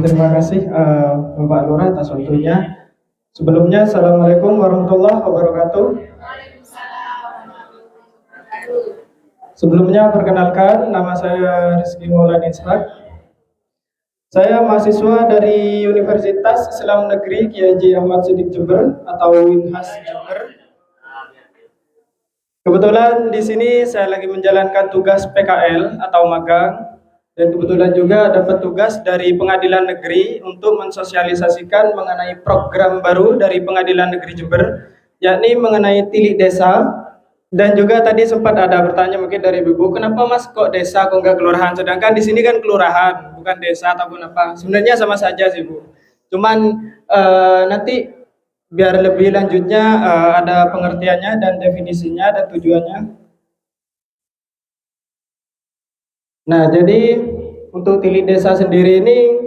terima kasih Bapak Lurah atas waktunya. Sebelumnya, Assalamualaikum warahmatullahi wabarakatuh. Sebelumnya, perkenalkan, nama saya Rizky Maulana Ishak. Saya mahasiswa dari Universitas Islam Negeri Kiai Haji Ahmad Siddiq Jember atau Winhas Jember. Kebetulan di sini saya lagi menjalankan tugas PKL atau magang, dan kebetulan juga dapat tugas dari Pengadilan Negeri untuk mensosialisasikan mengenai program baru dari Pengadilan Negeri Jember, yakni mengenai tilik desa. Dan juga tadi sempat ada bertanya mungkin dari Ibu, kenapa Mas kok desa kok nggak kelurahan? Sedangkan di sini kan kelurahan, bukan desa ataupun apa. Sebenarnya sama saja sih Bu. Cuman nanti biar lebih lanjutnya ada pengertiannya dan definisinya dan tujuannya. Nah, jadi untuk tilik desa sendiri ini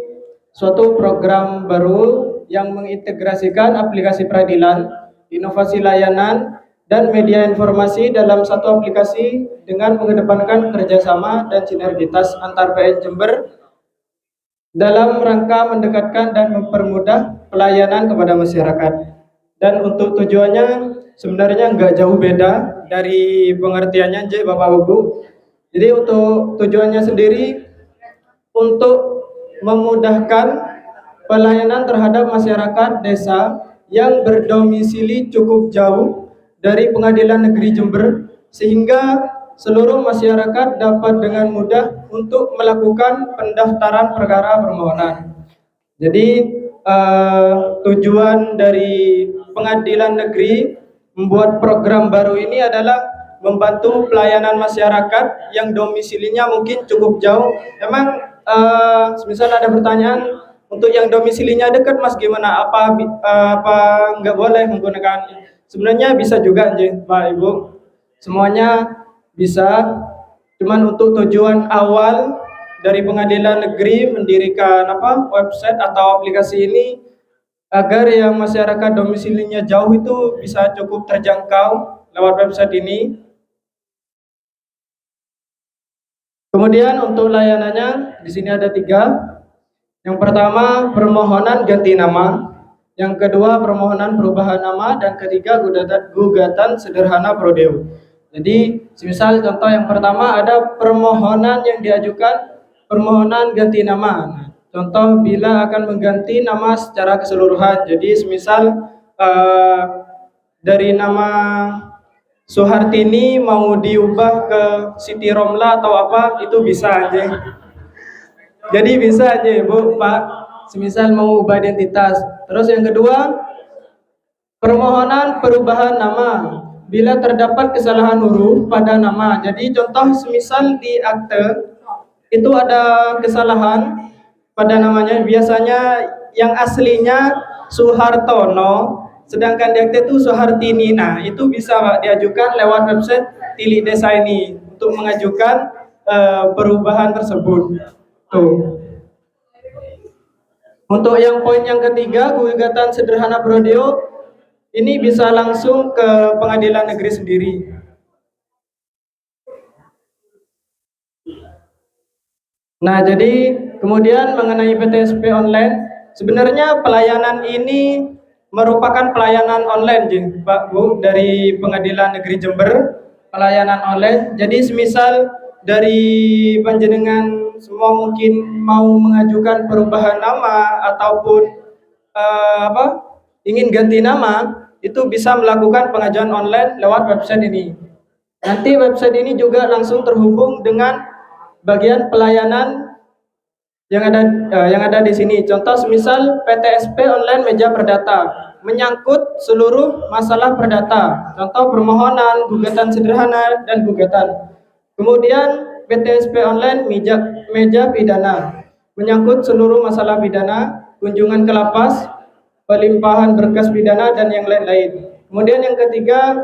suatu program baru yang mengintegrasikan aplikasi peradilan, inovasi layanan, dan media informasi dalam satu aplikasi dengan mengedepankan kerjasama dan sinergitas antar PN Jember dalam rangka mendekatkan dan mempermudah pelayanan kepada masyarakat. Dan untuk tujuannya sebenarnya nggak jauh beda dari pengertiannya Bapak Ibu. Jadi untuk tujuannya sendiri untuk memudahkan pelayanan terhadap masyarakat desa yang berdomisili cukup jauh dari Pengadilan Negeri Jember, sehingga seluruh masyarakat dapat dengan mudah untuk melakukan pendaftaran perkara permohonan. Jadi tujuan dari Pengadilan Negeri membuat program baru ini adalah membantu pelayanan masyarakat yang domisilinya mungkin cukup jauh. Emang misal ada pertanyaan, untuk yang domisilinya dekat Mas gimana? Apa nggak boleh menggunakan? Sebenarnya bisa juga Pak Ibu, semuanya bisa. Cuman untuk tujuan awal dari Pengadilan Negeri mendirikan website atau aplikasi ini agar yang masyarakat domisilinya jauh itu bisa cukup terjangkau lewat website ini. Kemudian untuk layanannya di sini ada 3. Yang pertama permohonan ganti nama, yang kedua permohonan perubahan nama, dan ketiga gugatan sederhana prodeo. Jadi semisal contoh yang pertama ada permohonan yang diajukan permohonan ganti nama. Contoh bila akan mengganti nama secara keseluruhan. Jadi semisal dari nama Suhartini mau diubah ke Siti Romla atau apa, itu bisa aja. Jadi bisa aja Bu, Pak, semisal mau ubah identitas. Terus yang kedua, permohonan perubahan nama bila terdapat kesalahan huruf pada nama. Jadi contoh semisal di akte itu ada kesalahan pada namanya, biasanya yang aslinya Suhartono, sedangkan di akte itu Suhartini. Nah, itu bisa Pak diajukan lewat website Tilik Desa ini untuk mengajukan perubahan tersebut. Tuh. Untuk yang poin yang ketiga, gugatan sederhana prodeo, ini bisa langsung ke Pengadilan Negeri sendiri. Nah, jadi kemudian mengenai PTSP online, sebenarnya pelayanan ini merupakan pelayanan online, Pak Bu, dari Pengadilan Negeri Jember, pelayanan online. Jadi semisal dari panjenengan semua mungkin mau mengajukan perubahan nama ataupun ingin ganti nama, itu bisa melakukan pengajuan online lewat website ini. Nanti website ini juga langsung terhubung dengan bagian pelayanan yang ada di sini. Contoh semisal PTSP online meja perdata menyangkut seluruh masalah perdata. Contoh permohonan, gugatan sederhana, dan gugatan. Kemudian PTSP online meja pidana menyangkut seluruh masalah pidana, kunjungan ke lapas, pelimpahan berkas pidana, dan yang lain-lain. Kemudian yang ketiga,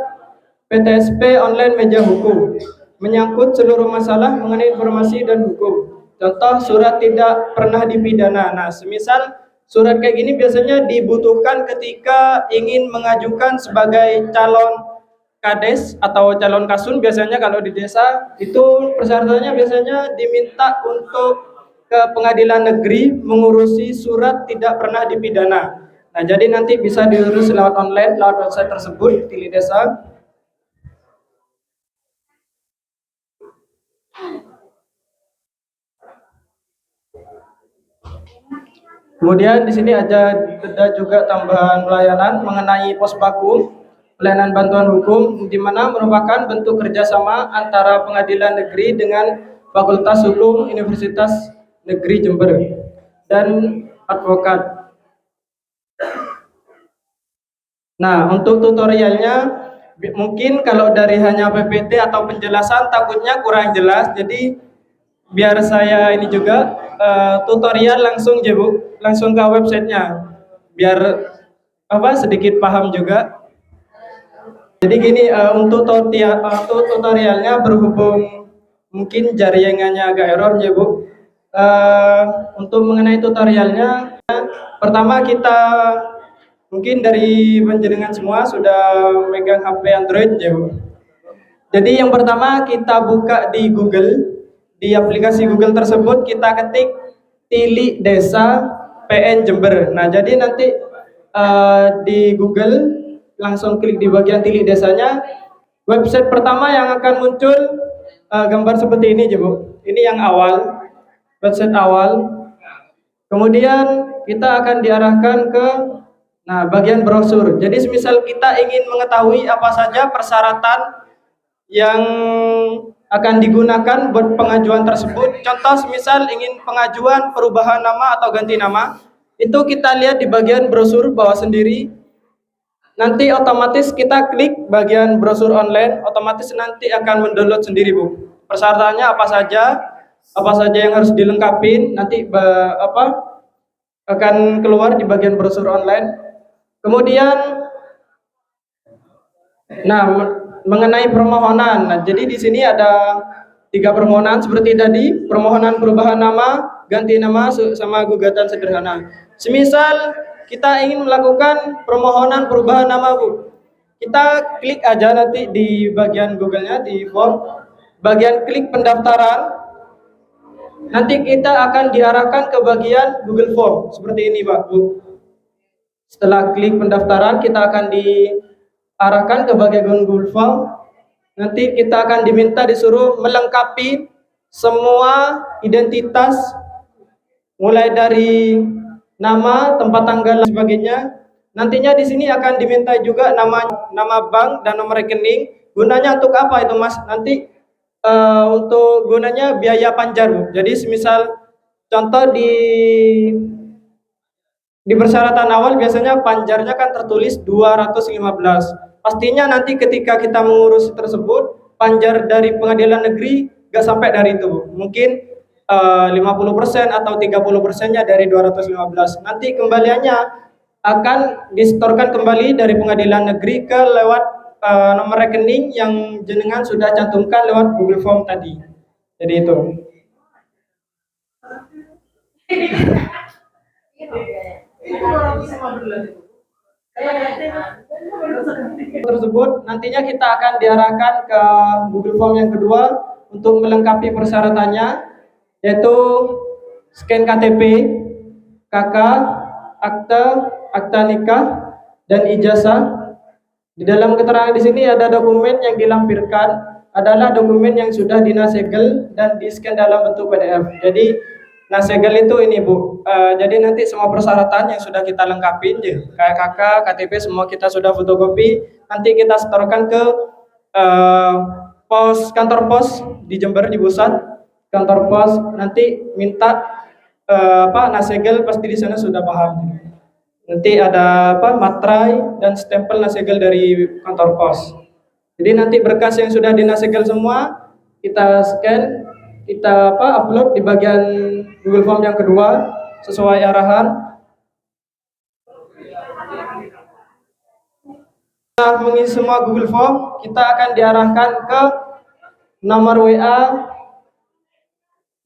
PTSP online meja hukum menyangkut seluruh masalah mengenai informasi dan hukum. Contoh surat tidak pernah dipidana. Nah, semisal surat kayak gini biasanya dibutuhkan ketika ingin mengajukan sebagai calon kades atau calon kasun. Biasanya kalau di desa itu persyaratannya biasanya diminta untuk ke pengadilan negeri mengurusi surat tidak pernah dipidana. Nah, jadi nanti bisa diurus lewat online, lewat website tersebut, Tili Desa. Kemudian di sini ada juga tambahan pelayanan mengenai pos baku, pelayanan bantuan hukum, di mana merupakan bentuk kerjasama antara pengadilan negeri dengan Fakultas Hukum Universitas Negeri Jember dan advokat. Nah, untuk tutorialnya mungkin kalau dari hanya PPT atau penjelasan takutnya kurang jelas, jadi biar saya ini juga tutorial langsung aja Bu, langsung ke websitenya biar sedikit paham juga. Jadi gini, untuk tutorialnya berhubung mungkin jaringannya agak error ya Bu. Untuk mengenai tutorialnya, pertama kita mungkin dari panjenengan semua sudah megang HP Android ya Bu. Jadi yang pertama kita buka di Google, di aplikasi Google tersebut kita ketik Tili Desa PN Jember. Nah, jadi nanti di Google langsung klik di bagian Tili Desanya. Website pertama yang akan muncul gambar seperti ini, Bu. Ini yang awal, website awal. Kemudian kita akan diarahkan ke bagian brosur. Jadi semisal kita ingin mengetahui apa saja persyaratan yang akan digunakan buat pengajuan tersebut. Contoh semisal ingin pengajuan perubahan nama atau ganti nama, itu kita lihat di bagian brosur bawah sendiri. Nanti otomatis kita klik bagian brosur online, otomatis nanti akan mendownload sendiri Bu. Persyaratannya apa saja yang harus dilengkapi, nanti akan keluar di bagian brosur online. Kemudian mengenai permohonan. Jadi di sini ada 3 permohonan seperti tadi, permohonan perubahan nama, ganti nama sama gugatan sederhana. Semisal kita ingin melakukan permohonan perubahan nama Bu, kita klik aja nanti di bagian Google-nya di form, bagian klik pendaftaran. Nanti kita akan diarahkan ke bagian Google Form seperti ini Pak Bu. Setelah klik pendaftaran, kita akan diarahkan ke bagian Google Form. Nanti kita akan disuruh melengkapi semua identitas, mulai dari nama, tempat tanggal, dan sebagainya. Nantinya di sini akan diminta juga nama bank dan nomor rekening. Gunanya untuk apa itu Mas? Nanti untuk gunanya biaya panjar Bu. Jadi semisal contoh di persyaratan awal biasanya panjarnya kan tertulis 215. Pastinya nanti ketika kita mengurus tersebut, panjar dari pengadilan negeri gak sampai dari itu Bu. Mungkin 50% atau 30%-nya dari 215. Nanti kembaliannya akan disetorkan kembali dari pengadilan negeri ke lewat nomor rekening yang jenengan sudah cantumkan lewat Google Form tadi. Jadi itu. Tersebut nantinya kita akan diarahkan ke Google Form yang kedua untuk melengkapi persyaratannya, yaitu scan KTP, KK, akta nikah, dan ijazah. Di dalam keterangan di sini ada dokumen yang dilampirkan adalah dokumen yang sudah dinasegel dan di-scan dalam bentuk PDF. Jadi nasegel itu ini Bu. Jadi nanti semua persyaratan yang sudah kita lengkapi, kayak KK, KTP semua kita sudah fotokopi. Nanti kita setorkan ke kantor pos di Jember di pusat. Kantor pos nanti minta nasegel, pasti di sana sudah paham. Nanti ada materai dan stempel nasegel dari kantor pos. Jadi nanti berkas yang sudah dinasegel semua kita scan, kita upload di bagian Google Form yang kedua sesuai arahan. Setelah mengisi semua Google Form, kita akan diarahkan ke nomor WA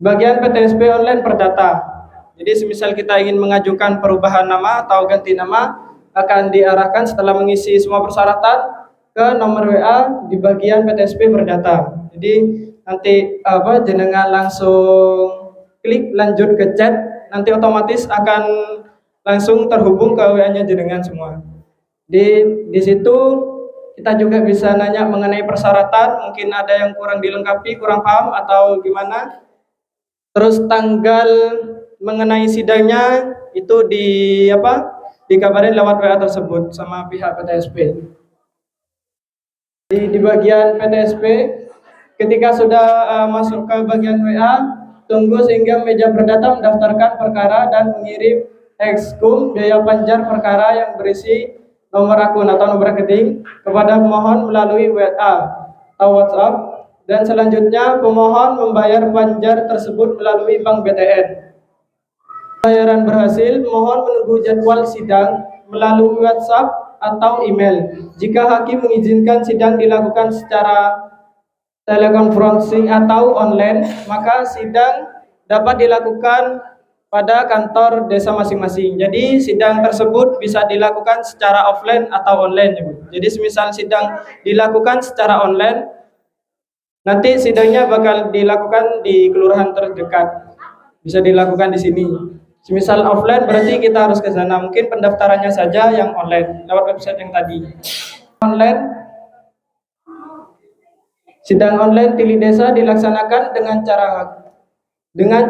bagian PTSP online Perdata. Jadi semisal kita ingin mengajukan perubahan nama atau ganti nama, akan diarahkan setelah mengisi semua persyaratan ke nomor WA di bagian PTSP Perdata. Jadi nanti jenengan langsung klik lanjut ke chat, nanti otomatis akan langsung terhubung ke WA-nya jenengan semua. Di situ kita juga bisa nanya mengenai persyaratan, mungkin ada yang kurang dilengkapi, kurang paham atau gimana. Terus tanggal mengenai sidangnya itu dikabarin lewat WA tersebut sama pihak PTSP. Di bagian PTSP, ketika sudah masuk ke bagian WA, tunggu sehingga meja perdata mendaftarkan perkara dan mengirim ekskum biaya panjar perkara yang berisi nomor akun atau nomor rekening kepada pemohon melalui WA atau WhatsApp, dan selanjutnya pemohon membayar panjar tersebut melalui Bank BTN. Pembayaran berhasil, mohon menunggu jadwal sidang melalui WhatsApp atau email. Jika hakim mengizinkan sidang dilakukan secara telekonferensi atau online, maka sidang dapat dilakukan pada kantor desa masing-masing. Jadi sidang tersebut bisa dilakukan secara offline atau online. Jadi semisal sidang dilakukan secara online, nanti sidangnya bakal dilakukan di kelurahan terdekat. Bisa dilakukan di sini. Semisal offline berarti kita harus ke sana. Mungkin pendaftarannya saja yang online lewat website yang tadi. Online, sidang online Tili Desa dilaksanakan dengan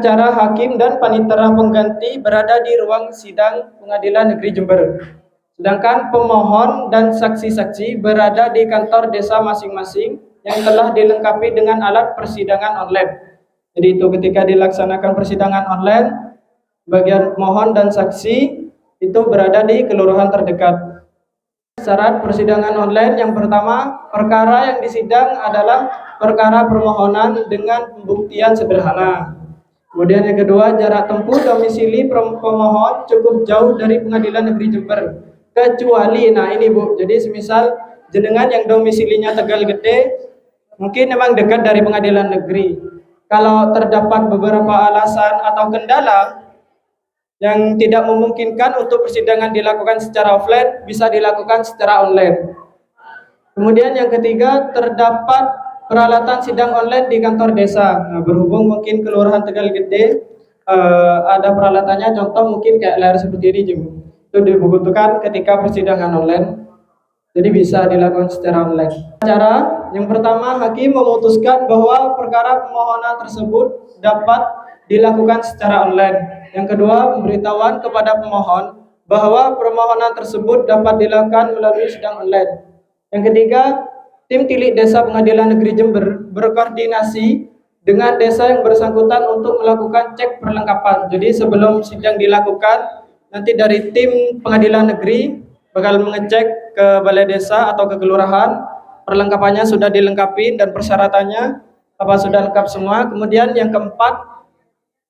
cara hakim dan panitera pengganti berada di ruang sidang Pengadilan Negeri Jember. Sedangkan pemohon dan saksi-saksi berada di kantor desa masing-masing yang telah dilengkapi dengan alat persidangan online. Jadi itu ketika dilaksanakan persidangan online, bagian pemohon dan saksi itu berada di kelurahan terdekat. Syarat persidangan online yang pertama, perkara yang disidang adalah perkara permohonan dengan pembuktian sederhana. Kemudian yang kedua, jarak tempuh domisili pemohon cukup jauh dari Pengadilan Negeri Jember. Kecuali, nah ini Bu, jadi semisal jenengan yang domisilinya Tegal Gede, mungkin memang dekat dari Pengadilan Negeri. Kalau terdapat beberapa alasan atau kendala yang tidak memungkinkan untuk persidangan dilakukan secara offline, bisa dilakukan secara online. Kemudian yang ketiga, terdapat peralatan sidang online di kantor desa. Nah, berhubung mungkin kelurahan Tegal Gede ada peralatannya, contoh mungkin kayak layar seperti ini, itu dibutuhkan ketika persidangan online. Jadi bisa dilakukan secara online. Cara yang pertama, hakim memutuskan bahwa perkara permohonan tersebut dapat dilakukan secara online. Yang kedua, pemberitahuan kepada pemohon bahwa permohonan tersebut dapat dilakukan melalui sidang online. Yang ketiga, tim Tili Desa Pengadilan Negeri Jember berkoordinasi dengan desa yang bersangkutan untuk melakukan cek perlengkapan. Jadi sebelum sidang dilakukan, nanti dari tim Pengadilan Negeri bakal mengecek ke balai desa atau ke kelurahan, perlengkapannya sudah dilengkapi dan persyaratannya apa sudah lengkap semua. Kemudian yang keempat,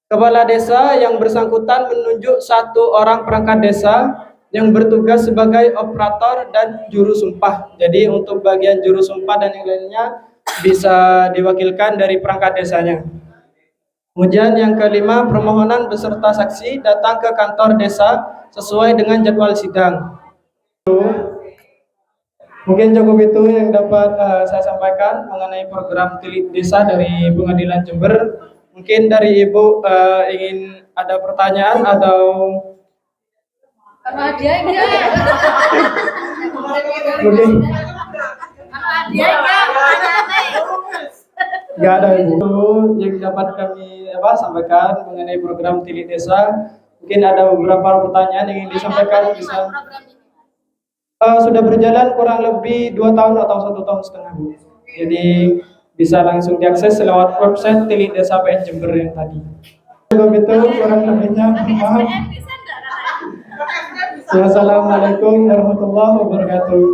kepala desa yang bersangkutan menunjuk satu orang perangkat desa yang bertugas sebagai operator dan juru sumpah. Jadi untuk bagian juru sumpah dan yang lainnya bisa diwakilkan dari perangkat desanya. Kemudian yang kelima, permohonan beserta saksi datang ke kantor desa sesuai dengan jadwal sidang. Mungkin cukup itu yang dapat saya sampaikan mengenai program Tili Desa dari Pengadilan Jember. Mungkin dari Ibu ingin ada pertanyaan atau mungkin nggak ada Ibu yang dapat kami sampaikan mengenai program Tili Desa. Mungkin ada beberapa pertanyaan yang ingin disampaikan, bisa. Sudah berjalan kurang lebih 2 tahun atau 1,5 tahun Bu. Jadi bisa langsung diakses lewat website Tili Desa PN Jember yang tadi. Sebelum itu kurang lebihnya mohon. Assalamualaikum warahmatullahi wabarakatuh.